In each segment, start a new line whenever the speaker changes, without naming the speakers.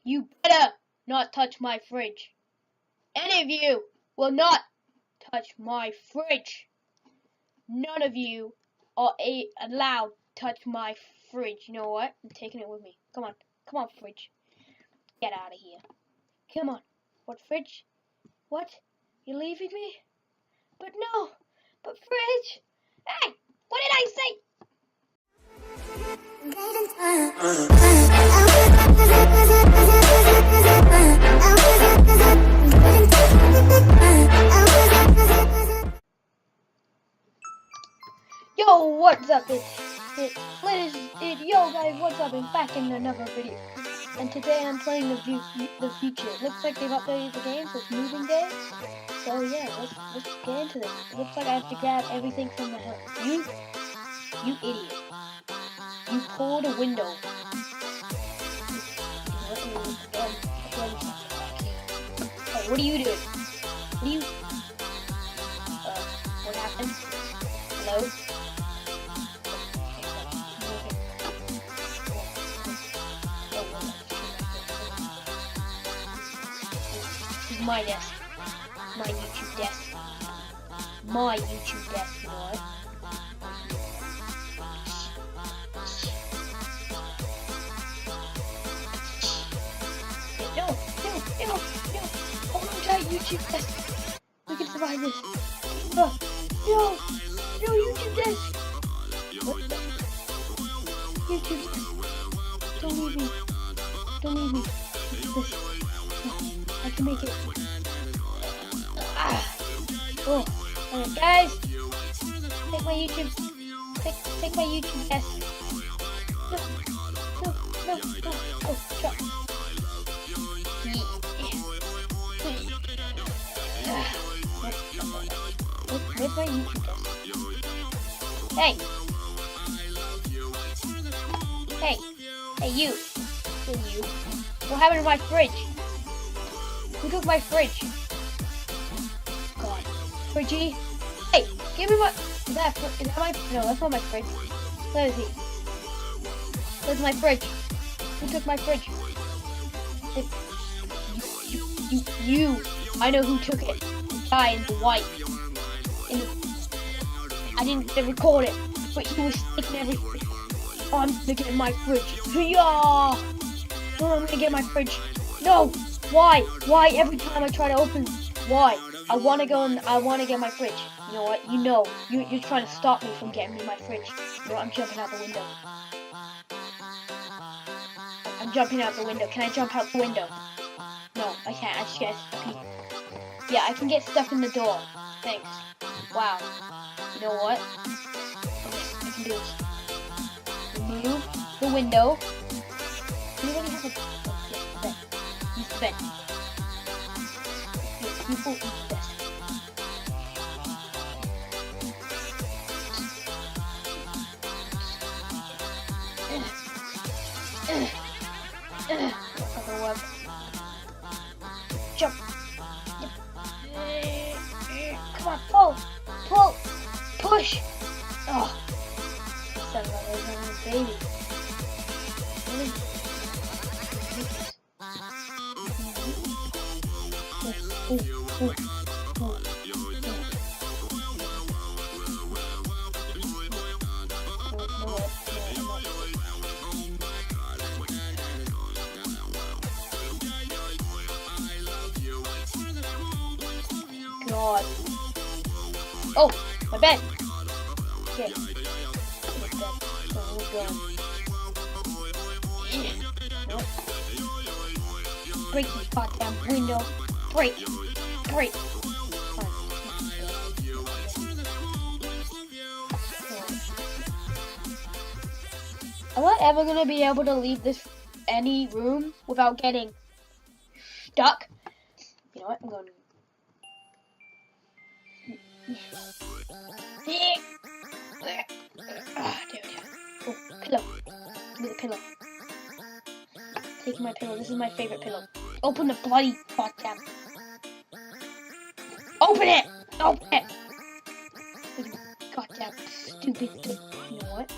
You better not touch my fridge. Any of you will not touch my fridge. None of you are allowed to touch my fridge. You know what? I'm taking it with me. Come on. Come on, fridge. Get out of here. Come on. What, fridge? What? You leaving me? But no. But fridge. Hey! What did I say? Yo, what's up? Yo guys, what's up? I'm back in another video. And today I'm playing the future. It looks like they've updated the game, so it's moving day. So yeah, let's get into this. It looks like I have to grab everything from the house. You idiot. You pulled a window. Hey, what are you doing? What are you... what happened? Hello? This is my desk. My YouTube desk. My YouTube desk, you know what? No! Hold on tight, YouTube desk. We can survive this. No, YouTube desk. What the? YouTube desk. Don't leave me. I can make it. Oh, alright, guys. Take my YouTube. Take my YouTube desk. No. Oh, drop. Where's my YouTube desk? Hey, you. What happened to my fridge? Who took my fridge? God. Fridgey? Hey, give me my... Is that my... No, that's not my fridge. Where is he? Where's my fridge? Who took my fridge? You. I know who took it. The guy in the white. I didn't record it, but he was taking everything. Oh, I'm gonna get my fridge. Yeah! Oh, I'm gonna get my fridge. No! Why? Every time I try to open, why? I wanna get my fridge. You know what? You're trying to stop me from getting me my fridge. You know what? I'm jumping out the window. I'm jumping out the window. Can I jump out the window? No, I can't. I just get stuck. Yeah, I can get stuck in the door. Thanks. Wow. You know what? I can do this. Remove the window. Anybody have a... bed? Use the bed. You will eat this. That's not gonna work. Jump. Come on, pull, push. Oh, sounds like I was having a baby. God. Oh, my bed. Okay. Oh, God. Nope. Break this goddamn window. Break. Am I ever gonna be able to leave any room without getting stuck? You know what? I'm going to... Oh, pillow. Give me the pillow. Taking my pillow. This is my favorite pillow. Open the bloody goddamn. Open it! Goddamn stupid thing. You know what?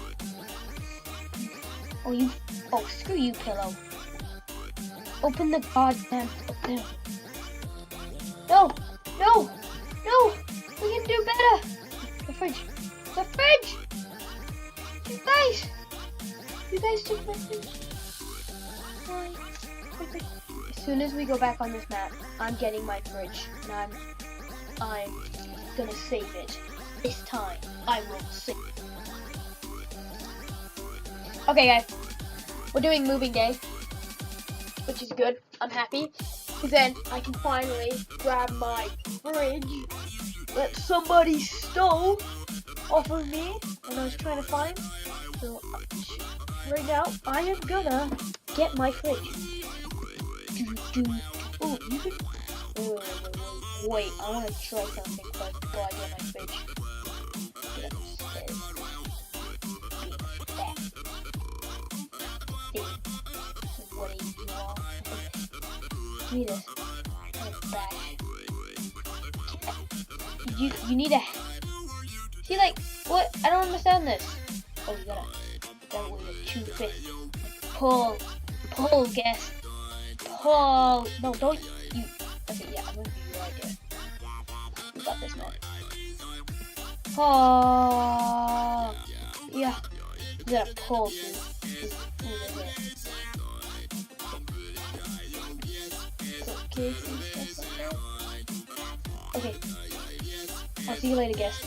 Oh, screw you, pillow. Open the goddamn. No! No! No! We can do better! The fridge! The fridge! You guys took my fridge. Why? As soon as we go back on this map, I'm getting my fridge, and I'm gonna save it. This time, I will save it. Okay, guys, we're doing moving day, which is good. I'm happy, because then I can finally grab my fridge that somebody stole off of me, and I was trying to find. So right now, I am gonna get my fridge. Oh, you can. Wait, I want to try something first before I get my fridge. Get upstairs. What do you want? Give me this. Bash. You need a. See, like, what? I don't understand this. Oh, you gotta with a toothpaste. Pull, guess. Pull. No, don't you. Okay, yeah, I'm gonna do your idea. You got this, man. Pull. Yeah, you gotta pull, dude. Okay. I'll see you later, guys.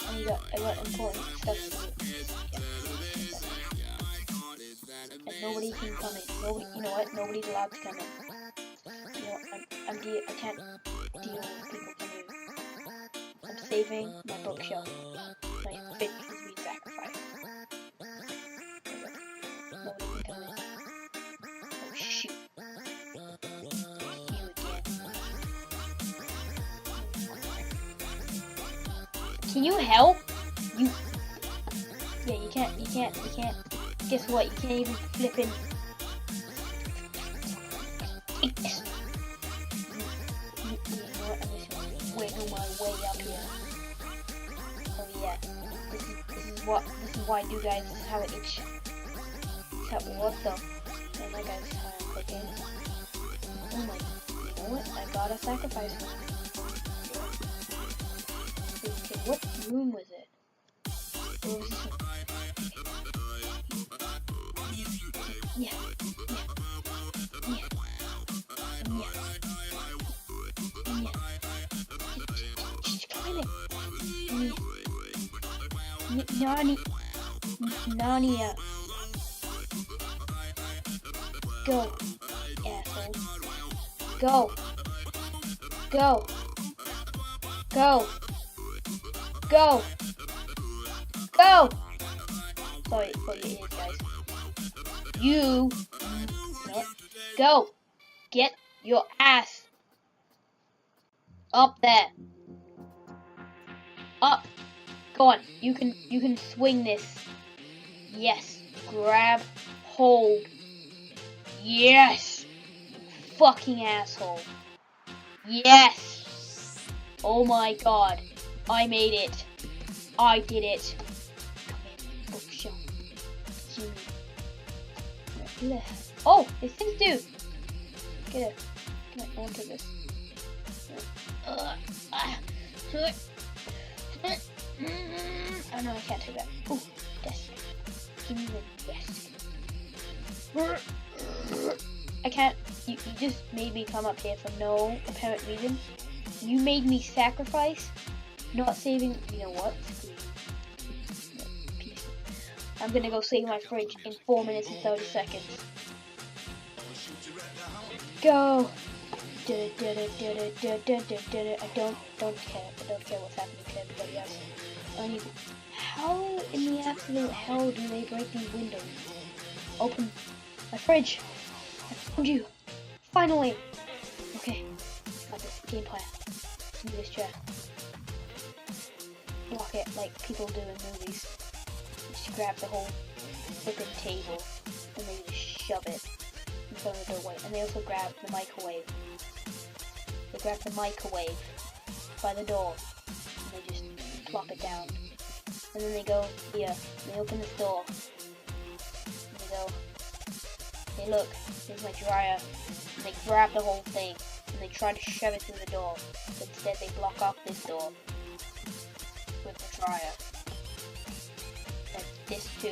I got important stuff to do. Yeah. And nobody can come in. Nobody, you know what? Nobody's allowed to come in. You know, I can't deal with people coming in. I'm saving my bookshelf. My fridge is being sacrificed. Nobody can come in. Oh shoot. You again. Can you help? Yeah, you can't. Guess what? You can't even flip in. Take this. You know what? I'm just wiggle my way up here. Oh yeah. This is why I do, guys. This is how it itch. What the? Oh my god, this is how I'm clicking. Oh my. You know what? I gotta sacrifice one. Okay, what room was it? What was this one? Yeah. Just come in. Narnia. Go, asshole. Go. Sorry for your ears, guys. You know what? Go. Get your ass up there. Up. Go on. You can swing this. Yes. Grab hold. Yes. Fucking asshole. Yes. Oh my god. I made it. I did it. Come here, bookshelf. Oh, these things do. Get it. I want to this. Oh no, I can't do that. Oh, desk. Give me the desk. I can't. You just made me come up here for no apparent reason. You made me sacrifice not saving. You know what? I'm gonna go save my fridge in 4 minutes and 30 seconds. Go! I don't care. I don't care what's happening to everybody else. How in the absolute hell do they break these windows? Open my fridge. I found you. Finally. Okay. Got this game plan. Give me this chair. Block it like people do in movies. Just grab the whole flipping table and then just shove it in front of the doorway. And they also grab the microwave. They grab the microwave by the door and they just plop it down. And then they go here, and they open this door. And they go Hey look, here's my dryer. And they grab the whole thing and they try to shove it through the door. But instead they block off this door with the dryer. And this too.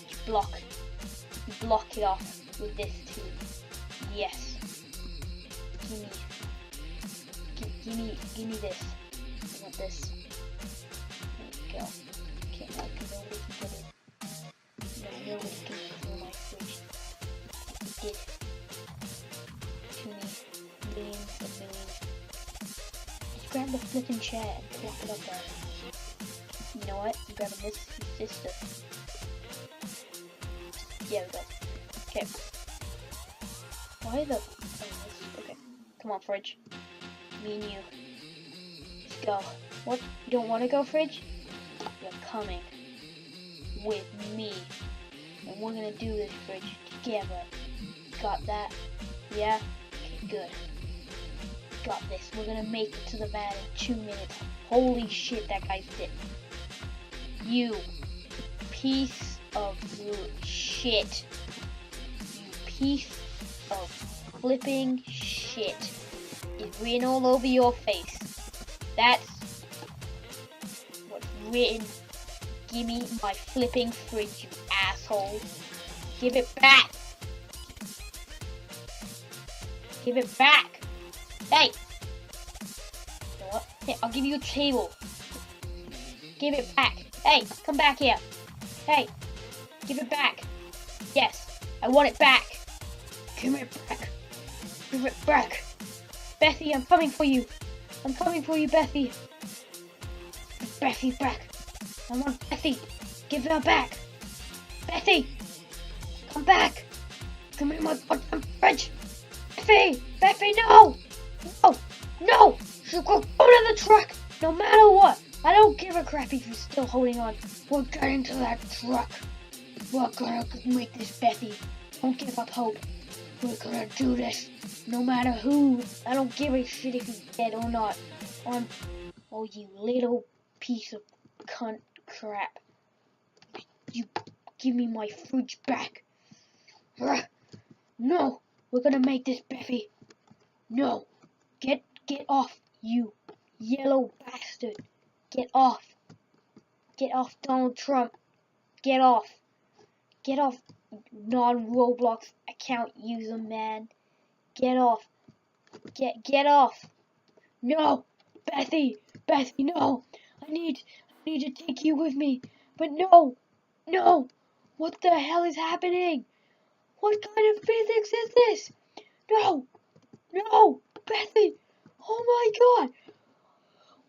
You block it off with this too. Yes. Give me this. I want this. There we go. Okay, now nobody can get it. No, nobody can steal my fridge. You did. Too many millions and millions. Just grab the flipping chair and plop it up there. You know what? I'm grabbing this stuff. Yeah, we go. Okay. Why the... Okay. Come on, fridge. Me and you. Let's go. What? You don't want to go, fridge? You're coming with me. And we're gonna do this, fridge, together. Got that? Yeah? Okay, good. Got this. We're gonna make it to the van in 2 minutes. Holy shit, that guy's dead. You piece of shit. You piece of flipping shit. It's written all over your face. That's what's written. Give me my flipping fridge, you asshole. Give it back. Give it back. Hey. You know what? Hey, I'll give you a table. Give it back. Hey, come back here. Hey, give it back. Yes, I want it back. Give it back. Give it back. Bethy, I'm coming for you. I'm coming for you, Bethy. Bethy, back. I want Bethy. Give her back. Bethy, come back. Give me my goddamn fridge. Bethy, Bethy, no. No, no. She'll go to the truck, no matter what. I don't give a crap if you're still holding on. We're getting to that truck. We're gonna make this, Bethy. Don't give up hope. We're gonna do this. No matter who. I don't give a shit if he's dead or not. Oh, you little piece of cunt crap. You give me my fridge back. No. We're gonna make this, Bethy. No. Get off, you yellow bastard. Get off. Get off, Donald Trump. Get off. Get off, non-Roblox account user, man. Get off. Get off. No. Bethy, no. I need to take you with me. But no. No. What the hell is happening? What kind of physics is this? No. No. Bethy. Oh my god.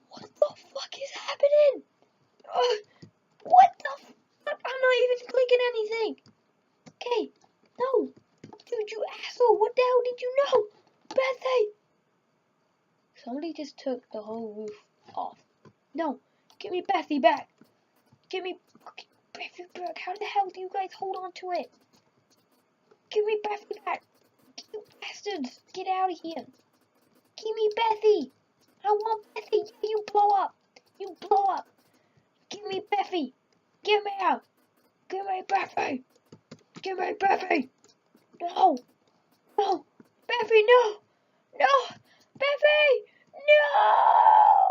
What the fuck is happening? What the fuck? I'm not even clicking anything. Okay. No. Dude, you asshole. What the hell did you know? Bethy. Somebody just took the whole roof off. No. Give me Bethy back. Give me Bethy back. How the hell do you guys hold on to it? Give me Bethy back. You bastards. Get out of here. Give me Bethy. I want Bethy. You blow up. You blow up. Give me Bethy. Get me out. Give me Bethy. Give me Bethy. No. No. Bethy, no. No. Bethy. No.